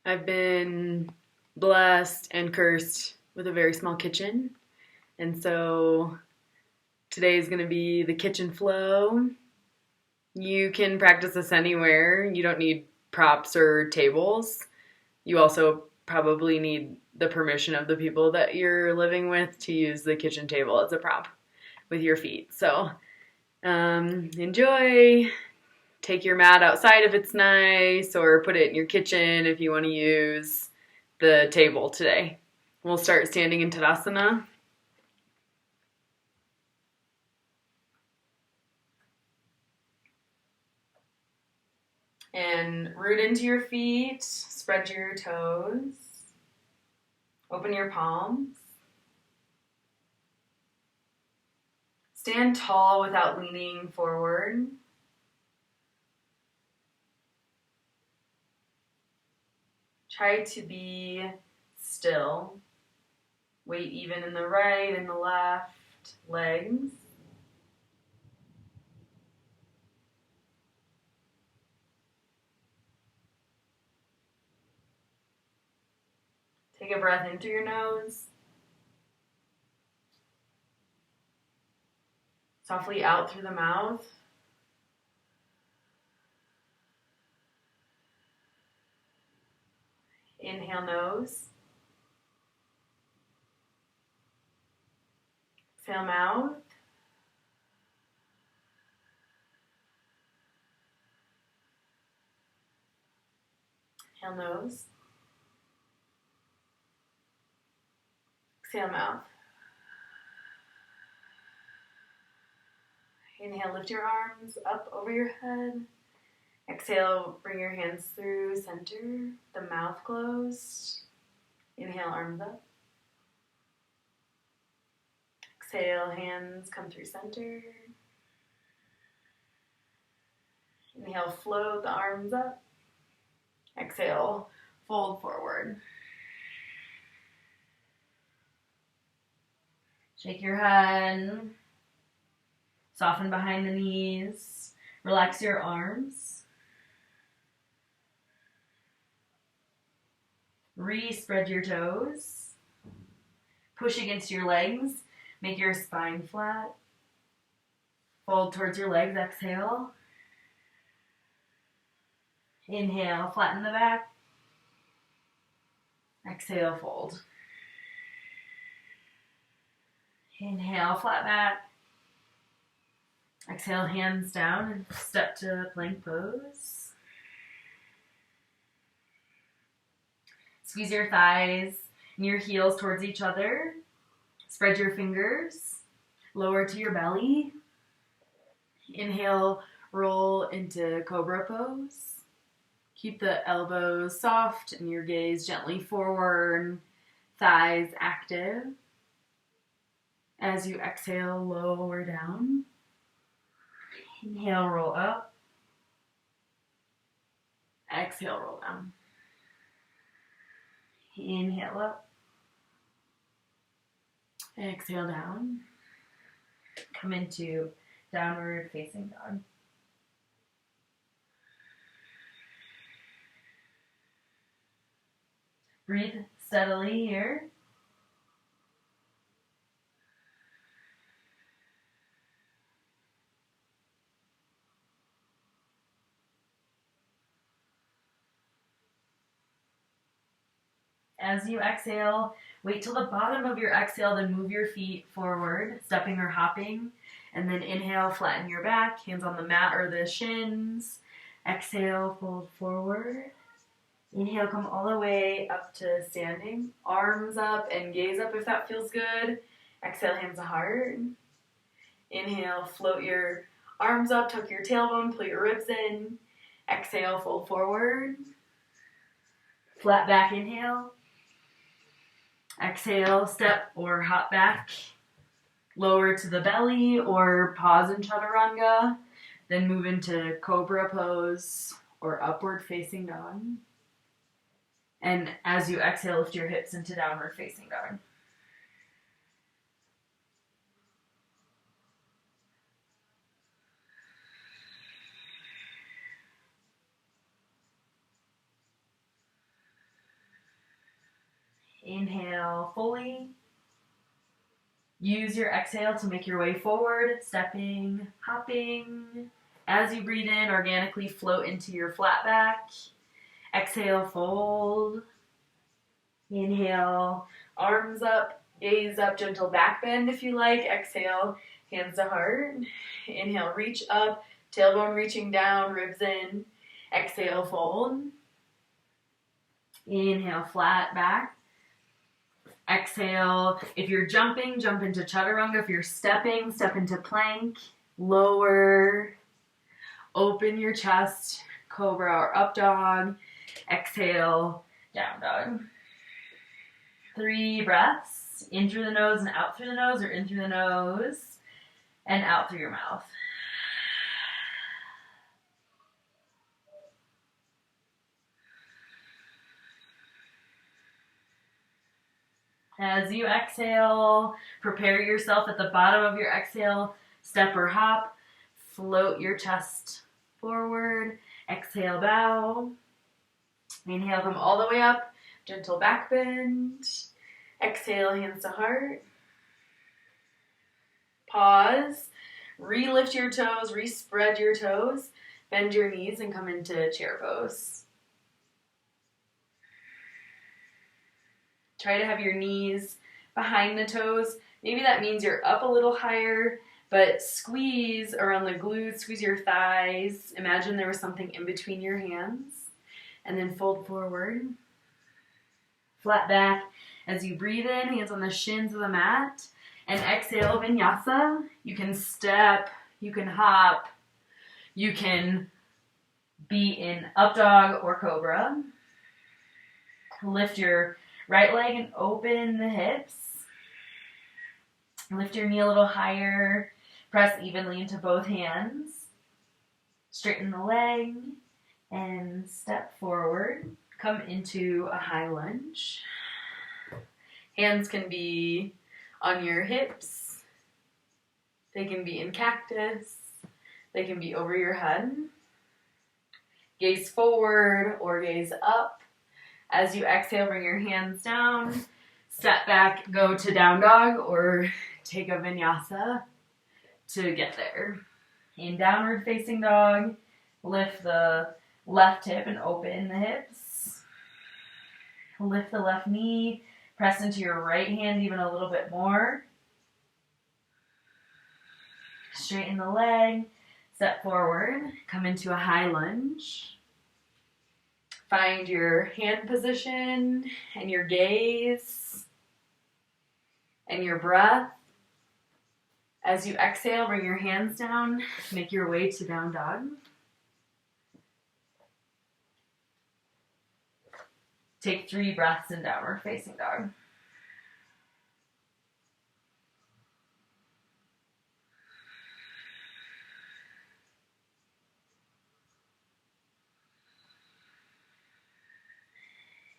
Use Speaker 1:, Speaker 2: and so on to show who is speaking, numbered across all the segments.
Speaker 1: I've been blessed and cursed with a very small kitchen. And so today is going to be the kitchen flow. You can practice this anywhere. You don't need props or tables. You also probably need the permission of the people that you're living with to use the kitchen table as a prop with your feet. So enjoy. Take your mat outside if it's nice, or put it in your kitchen if you want to use the table today. We'll start standing in Tadasana. And root into your feet, spread your toes, open your palms. Stand tall without leaning forward. Try to be still. Weight even in the right and the left legs. Take a breath in through your nose. Softly out through the mouth. Inhale, nose. Exhale, mouth. Inhale, nose. Exhale, mouth. Inhale, lift your arms up over your head. Exhale, bring your hands through center, the mouth closed. Inhale, arms up. Exhale, hands come through center. Inhale, float the arms up. Exhale, fold forward. Shake your head. Soften behind the knees. Relax your arms. Re-spread your toes. Push against your legs. Make your spine flat. Fold towards your legs. Exhale. Inhale, flatten the back. Exhale, fold. Inhale, flat back. Exhale, hands down and step to plank pose. Squeeze your thighs and your heels towards each other. Spread your fingers. Lower to your belly. Inhale, roll into cobra pose. Keep the elbows soft and your gaze gently forward. Thighs active. As you exhale, lower down. Inhale, roll up. Exhale, roll down. Inhale up. Exhale down. Come into downward facing dog. Breathe steadily here. As you exhale, wait till the bottom of your exhale, then move your feet forward, stepping or hopping. And then inhale, flatten your back, hands on the mat or the shins. Exhale, fold forward. Inhale, come all the way up to standing. Arms up and gaze up if that feels good. Exhale, hands to heart. Inhale, float your arms up, tuck your tailbone, pull your ribs in. Exhale, fold forward. Flat back, inhale. Exhale, step or hop back. Lower to the belly or pause in chaturanga. Then move into cobra pose or upward facing dog. And as you exhale, lift your hips into downward facing dog. Inhale fully. Use your exhale to make your way forward, stepping, hopping. As you breathe in, organically float into your flat back. Exhale, fold. Inhale, arms up, gaze up, gentle back bend if you like. Exhale, hands to heart. Inhale, reach up, tailbone reaching down, ribs in. Exhale, fold. Inhale, flat back. Exhale, if you're jumping, jump into chaturanga. If you're stepping, step into plank. Lower, open your chest, cobra or up dog. Exhale, down dog. 3 breaths, in through the nose and out through the nose, or in through the nose and out through your mouth. As you exhale, prepare yourself at the bottom of your exhale, step or hop, float your chest forward, exhale, bow. Inhale, come all the way up, gentle back bend. Exhale, hands to heart. Pause, re-lift your toes, re-spread your toes, bend your knees and come into chair pose. Try to have your knees behind the toes. Maybe that means you're up a little higher, but squeeze around the glutes, squeeze your thighs. Imagine there was something in between your hands. And then fold forward. Flat back. As you breathe in, hands on the shins of the mat. And exhale, vinyasa. You can step, you can hop, you can be in up dog or cobra. Lift your right leg and open the hips. Lift your knee a little higher. Press evenly into both hands. Straighten the leg and step forward. Come into a high lunge. Hands can be on your hips. They can be in cactus. They can be over your head. Gaze forward or gaze up. As you exhale, bring your hands down, step back, go to down dog or take a vinyasa to get there. In downward facing dog, lift the left hip and open the hips. Lift the left knee, press into your right hand even a little bit more. Straighten the leg, step forward, come into a high lunge. Find your hand position and your gaze and your breath. As you exhale, bring your hands down, make your way to down dog. Take 3 breaths in downward facing dog.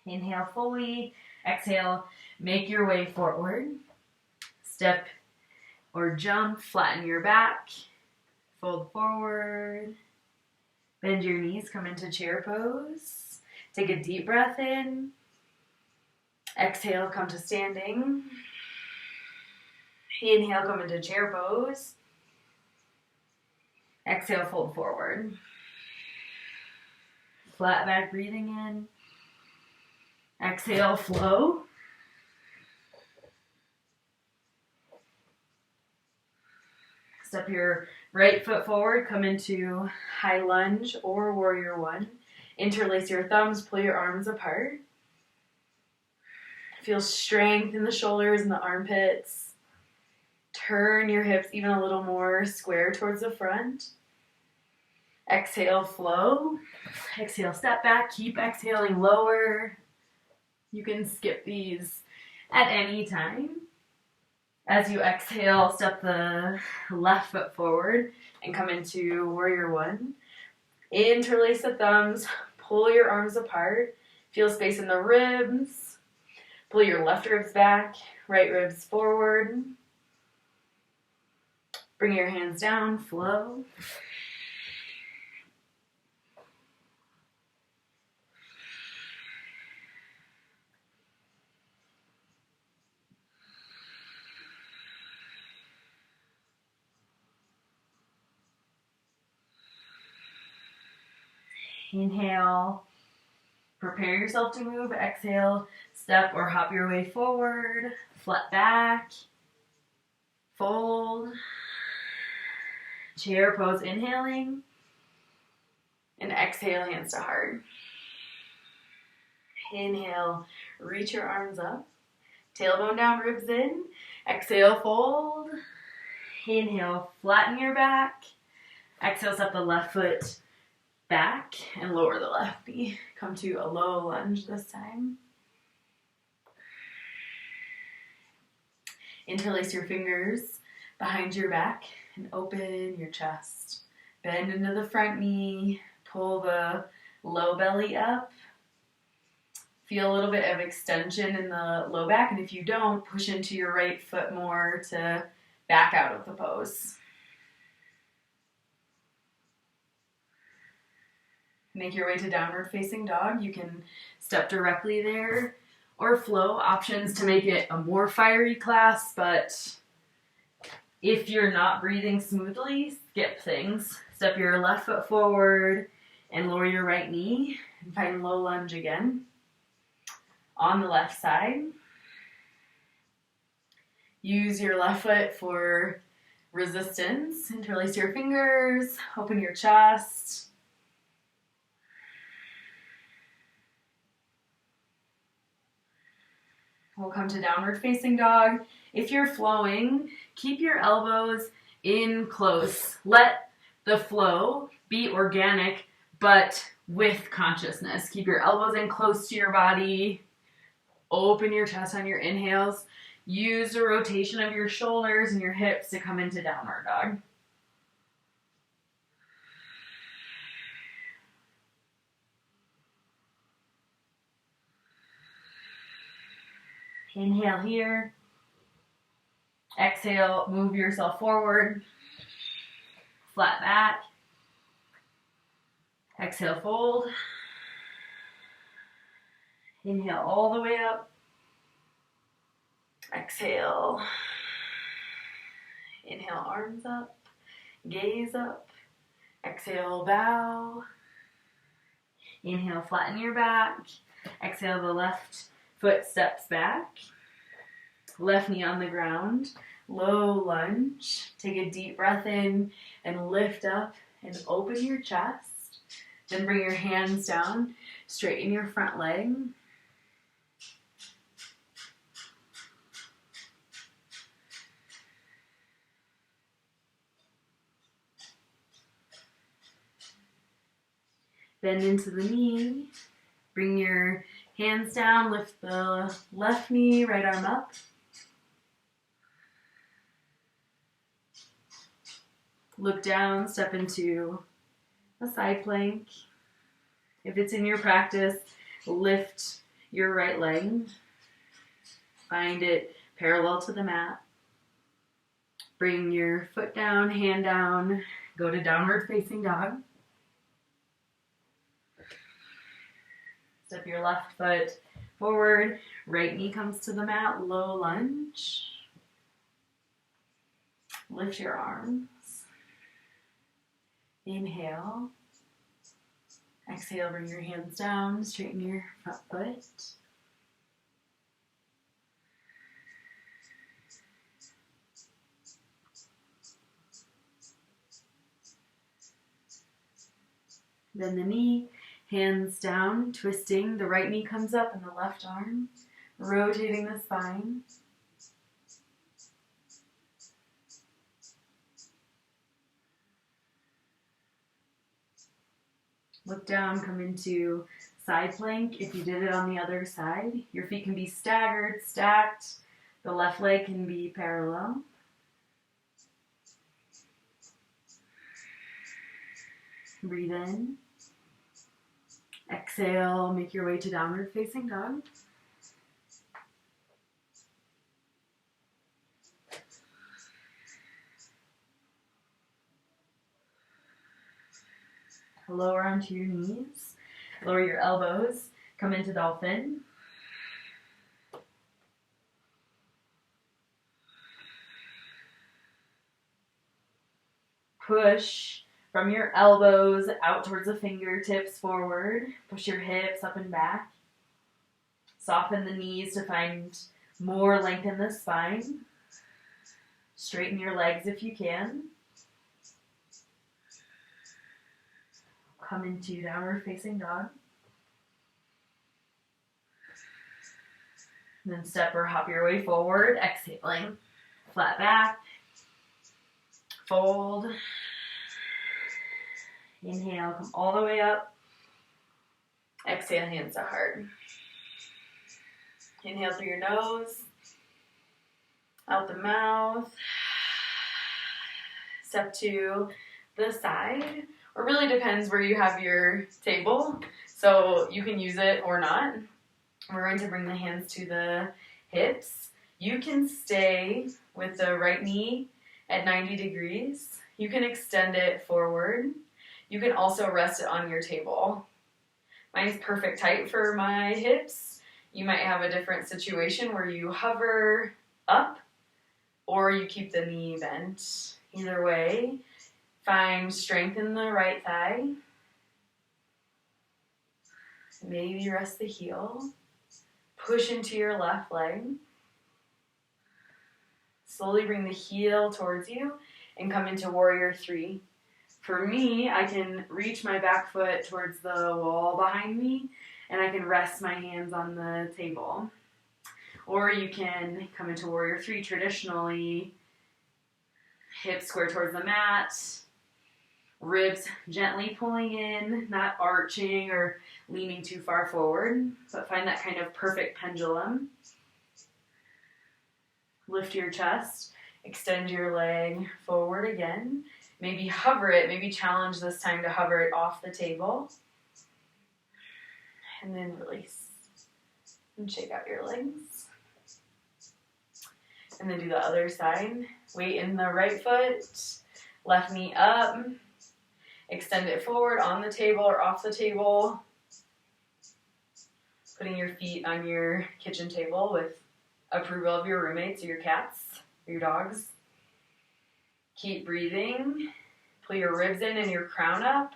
Speaker 1: Inhale fully, exhale, make your way forward. Step or jump, flatten your back, fold forward, bend your knees, come into chair pose. Take a deep breath in. Exhale, come to standing. Inhale, come into chair pose. Exhale, fold forward. Flat back, breathing in. Exhale, flow. Step your right foot forward, come into high lunge or warrior one. Interlace your thumbs, pull your arms apart. Feel strength in the shoulders and the armpits. Turn your hips even a little more square towards the front. Exhale, flow. Exhale, step back. Keep exhaling lower. You can skip these at any time. As you exhale, step the left foot forward and come into warrior one. Interlace the thumbs, pull your arms apart. Feel space in the ribs. Pull your left ribs back, right ribs forward. Bring your hands down, flow. Inhale. Prepare yourself to move. Exhale. Step or hop your way forward. Flat back. Fold. Chair pose, inhaling. And exhale, hands to heart. Inhale, reach your arms up. Tailbone down, ribs in. Exhale, fold. Inhale, flatten your back. Exhale, step the left foot back and lower the left knee. Come to a low lunge this time. Interlace your fingers behind your back and open your chest. Bend into the front knee. Pull the low belly up. Feel a little bit of extension in the low back, and if you don't, push into your right foot more to back out of the pose. Make your way to downward facing dog. You can step directly there or flow. Options to make it a more fiery class, but if you're not breathing smoothly, skip things. Step your left foot forward and lower your right knee and find low lunge again. On the left side, use your left foot for resistance. Interlace your fingers, open your chest. We'll come to downward facing dog. If you're flowing, keep your elbows in close. Let the flow be organic, but with consciousness. Keep your elbows in close to your body. Open your chest on your inhales. Use the rotation of your shoulders and your hips to come into downward dog. Inhale here. Exhale, move yourself forward. Flat back. Exhale, fold. Inhale all the way up. Exhale. Inhale, arms up. Gaze up. Exhale, bow. Inhale, flatten your back. Exhale, the left foot steps back. Left knee on the ground. Low lunge. Take a deep breath in and lift up and open your chest. Then bring your hands down. Straighten your front leg. Bend into the knee. Bring your hands down. Lift the left knee, right arm up. Look down, step into a side plank. If it's in your practice, lift your right leg. Find it parallel to the mat. Bring your foot down, hand down. Go to downward facing dog. Step your left foot forward. Right knee comes to the mat. Low lunge. Lift your arms. Inhale. Exhale, bring your hands down, straighten your front foot. Bend the knee, hands down, twisting. The right knee comes up and the left arm, rotating the spine. Look down, come into side plank. If you did it on the other side, your feet can be staggered, stacked. The left leg can be parallel. Breathe in. Exhale, make your way to downward facing dog. Lower onto your knees. Lower your elbows. Come into dolphin. Push From your elbows out towards the fingertips forward. Push your hips up and back. Soften the knees to find more length in the spine. Straighten your legs if you can. Come into downward facing dog. And then step or hop your way forward, exhaling. Flat back. Fold. Inhale, come all the way up. Exhale, hands to heart. Inhale through your nose. Out the mouth. Step to the side. It really depends where you have your table, so you can use it or not. We're going to bring the hands to the hips. You can stay with the right knee at 90 degrees. You can extend it forward. You can also rest it on your table. Mine's perfect height for my hips. You might have a different situation where you hover up or you keep the knee bent. Either way, find strength in the right thigh. Maybe rest the heel. Push into your left leg. Slowly bring the heel towards you and come into warrior 3. For me, I can reach my back foot towards the wall behind me and I can rest my hands on the table. Or you can come into warrior 3 traditionally, hips square towards the mat, ribs gently pulling in, not arching or leaning too far forward, but find that kind of perfect pendulum. Lift your chest, extend your leg forward again. Maybe hover it, maybe challenge this time to hover it off the table. And then release. And shake out your legs. And then do the other side. Weight in the right foot, left knee up. Extend it forward on the table or off the table. Putting your feet on your kitchen table with approval of your roommates or your cats or your dogs. Keep breathing. Pull your ribs in and your crown up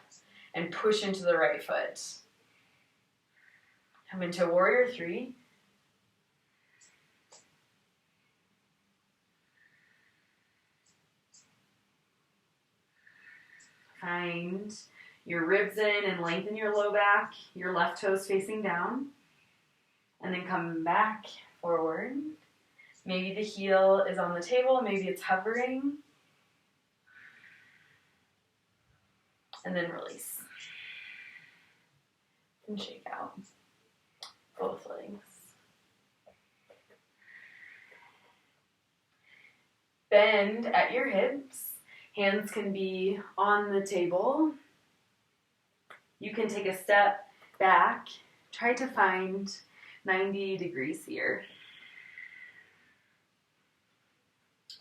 Speaker 1: and push into the right foot. Come into warrior 3. Find your ribs in and lengthen your low back, your left toes facing down. And then come back forward. Maybe the heel is on the table, maybe it's hovering. And then release. And shake out both legs. Bend at your hips. Hands can be on the table. You can take a step back. Try to find 90 degrees here.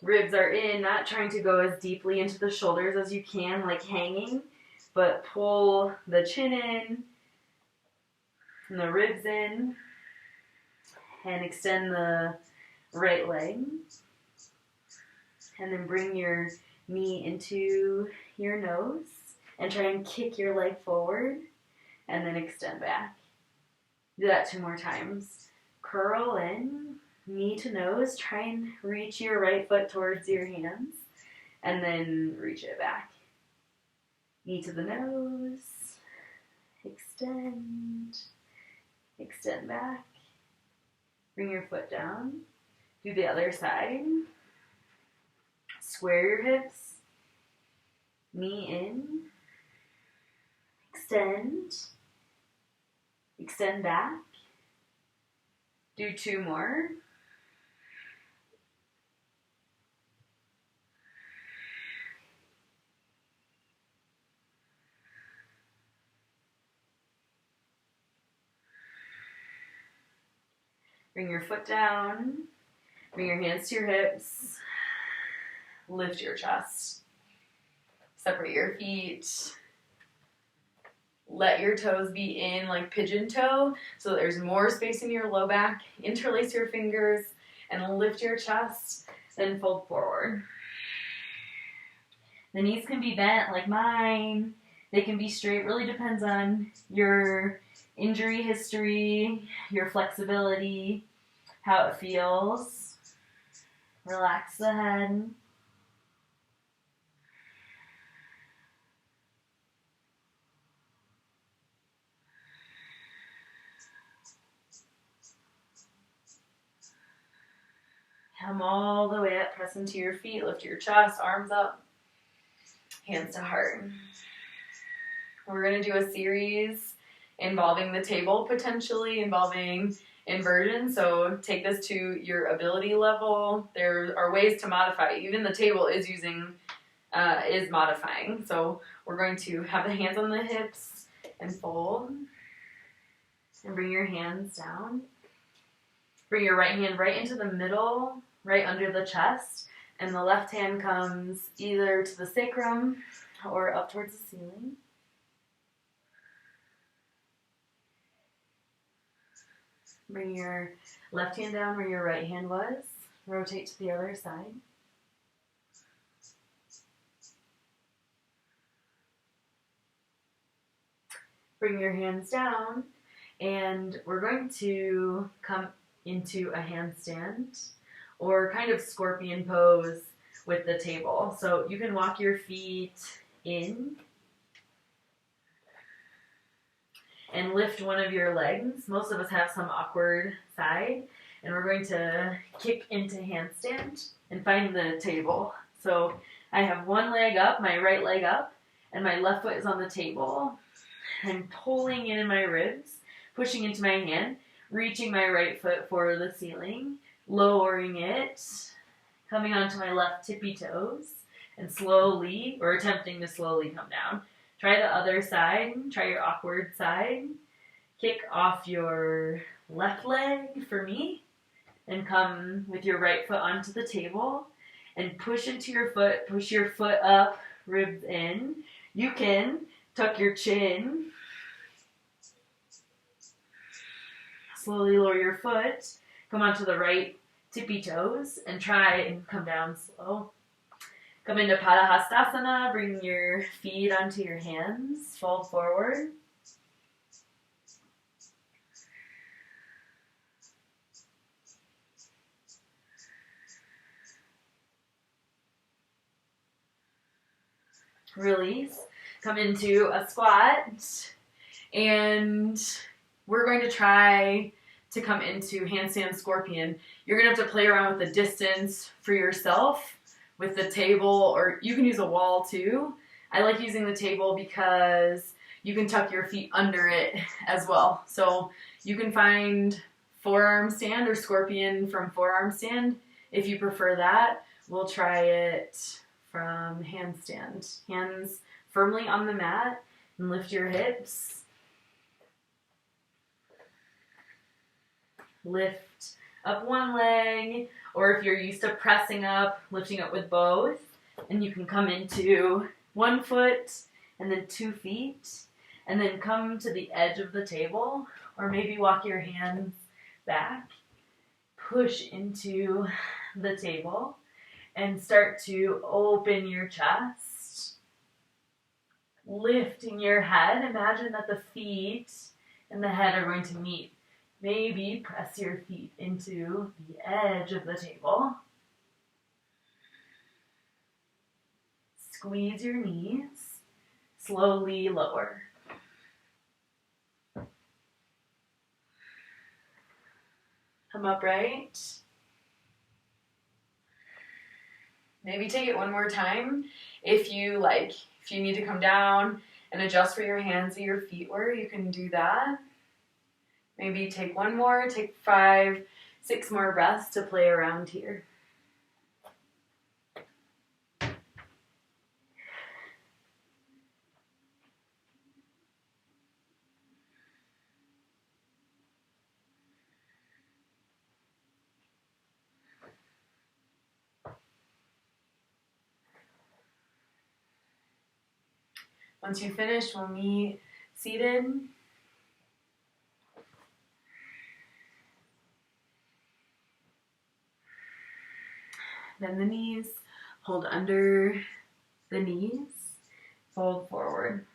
Speaker 1: Ribs are in, not trying to go as deeply into the shoulders as you can, like hanging, but pull the chin in and the ribs in and extend the right leg. And then bring your knee into your nose and try and kick your leg forward and then extend back. Do that 2 more times. Curl in, knee to nose, try and reach your right foot towards your hands and then reach it back. Knee to the nose, extend, extend back. Bring your foot down. Do the other side. Square your hips, knee in, extend, extend back. Do 2 more. Bring your foot down, bring your hands to your hips. Lift your chest. Separate your feet. Let your toes be in like pigeon toe so that there's more space in your low back. Interlace your fingers and lift your chest. Then fold forward. The knees can be bent like mine. They can be straight. Really depends on your injury history, your flexibility, how it feels. Relax the head. Come all the way up, press into your feet, lift your chest, arms up, hands to heart. We're going to do a series involving the table, potentially involving inversion. So take this to your ability level. There are ways to modify. Even the table is modifying. So we're going to have the hands on the hips and fold. And bring your hands down. Bring your right hand right into the middle, right under the chest. And the left hand comes either to the sacrum or up towards the ceiling. Bring your left hand down where your right hand was. Rotate to the other side. Bring your hands down, and we're going to come into a handstand or kind of scorpion pose with the table. So you can walk your feet in and lift one of your legs. Most of us have some awkward side, and we're going to kick into handstand and find the table. So I have one leg up, my right leg up, and my left foot is on the table. I'm pulling in my ribs, pushing into my hand, reaching my right foot for the ceiling, lowering it, coming onto my left tippy toes, and slowly, or attempting to slowly come down. Try the other side, try your awkward side. Kick off your left leg for me, and come with your right foot onto the table, and push into your foot, push your foot up, ribs in. You can tuck your chin. Slowly lower your foot. Come onto the right tippy toes and try and come down slow. Come into Padahastasana. Bring your feet onto your hands. Fold forward. Release. Come into a squat, and we're going to try to come into handstand scorpion. You're going to have to play around with the distance for yourself with the table, or you can use a wall too. I like using the table because you can tuck your feet under it as well. So you can find forearm stand or scorpion from forearm stand if you prefer that. We'll try it from handstand. Hands firmly on the mat and lift your hips. Lift up one leg, or if you're used to pressing up, lifting up with both, and you can come into one foot and then 2 feet, and then come to the edge of the table, or maybe walk your hands back, push into the table, and start to open your chest, lifting your head. Imagine that the feet and the head are going to meet. Maybe press your feet into the edge of the table. Squeeze your knees. Slowly lower. Come upright. Maybe take it one more time. If you need to come down and adjust where your hands or your feet were, you can do that. Maybe take one more, take 5, 6 more breaths to play around here. Once you finish, we'll meet seated. Bend the knees, hold under the knees, fold forward.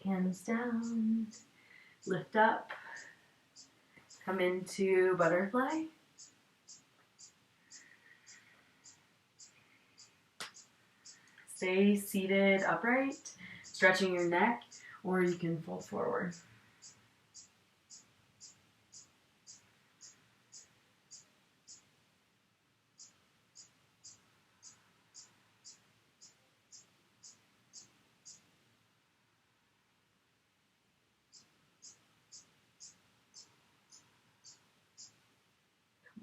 Speaker 1: Hands down, lift up, come into butterfly. Stay seated upright, stretching your neck, or you can fold forward.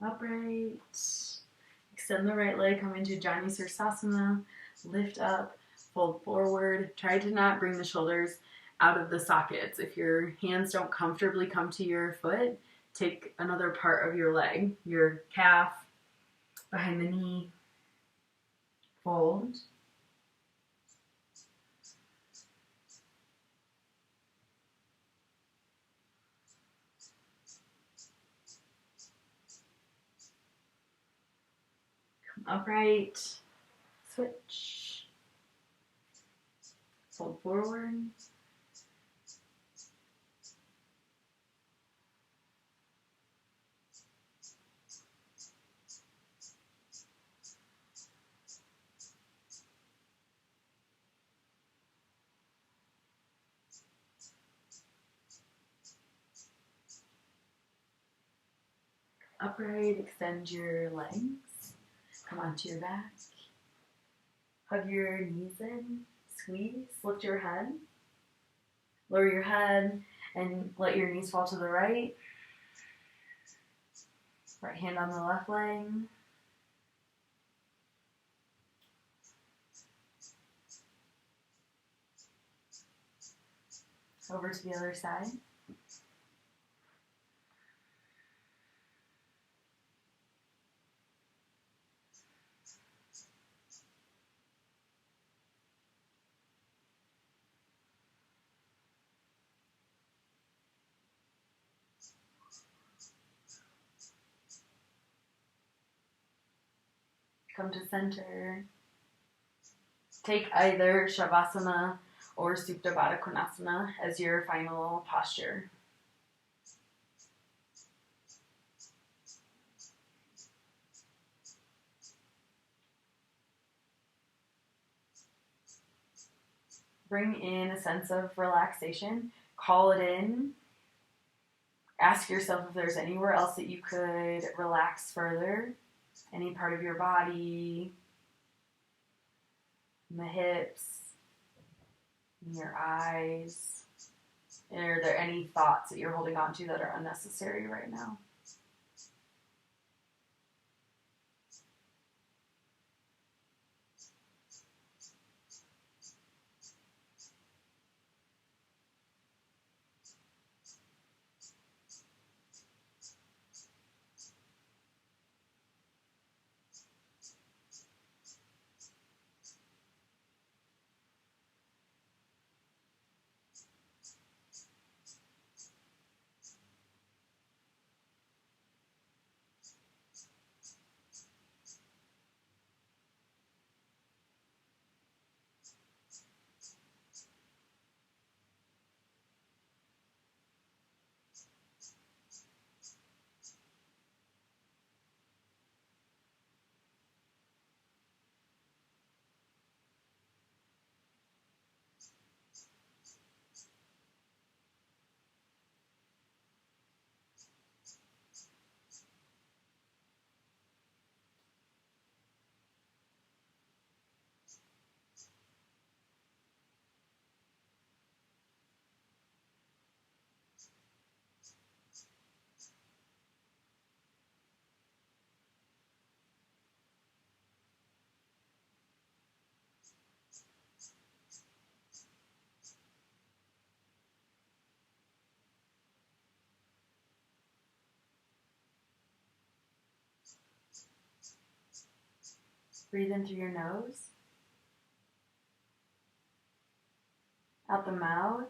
Speaker 1: Upright, extend the right leg, come into Jani Sirsasana, lift up, fold forward. Try to not bring the shoulders out of the sockets. If your hands don't comfortably come to your foot, take another part of your leg, your calf, behind the knee, fold. Come upright, switch, fold forward. Upright, extend your legs, come onto your back, hug your knees in, squeeze, lift your head, lower your head, and let your knees fall to the right. Right hand on the left leg. Over to the other side. Come to center. Take either Shavasana or Supta Baddha Konasana as your final posture. Bring in a sense of relaxation. Call it in. Ask yourself if there's anywhere else that you could relax further. Any part of your body, in the hips, in your eyes. Are there any thoughts that you're holding on to that are unnecessary right now? Breathe in through your nose. Out the mouth.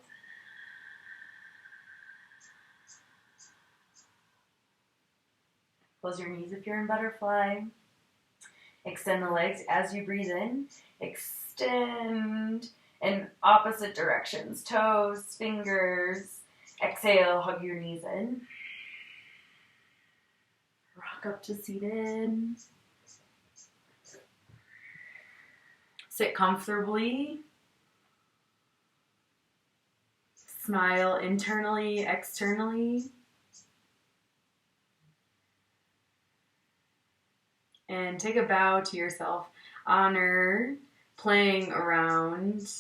Speaker 1: Close your knees if you're in butterfly. Extend the legs as you breathe in. Extend in opposite directions. Toes, fingers. Exhale, hug your knees in. Rock up to seated. Sit comfortably. Smile internally, externally. And take a bow to yourself. Honor playing around,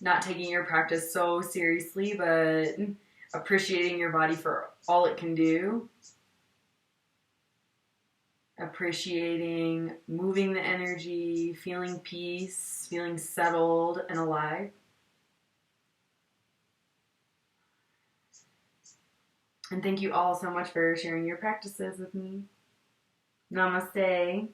Speaker 1: not taking your practice so seriously, but appreciating your body for all it can do. Appreciating moving the energy, feeling peace, feeling settled and alive. And thank you all so much for sharing your practices with me. Namaste.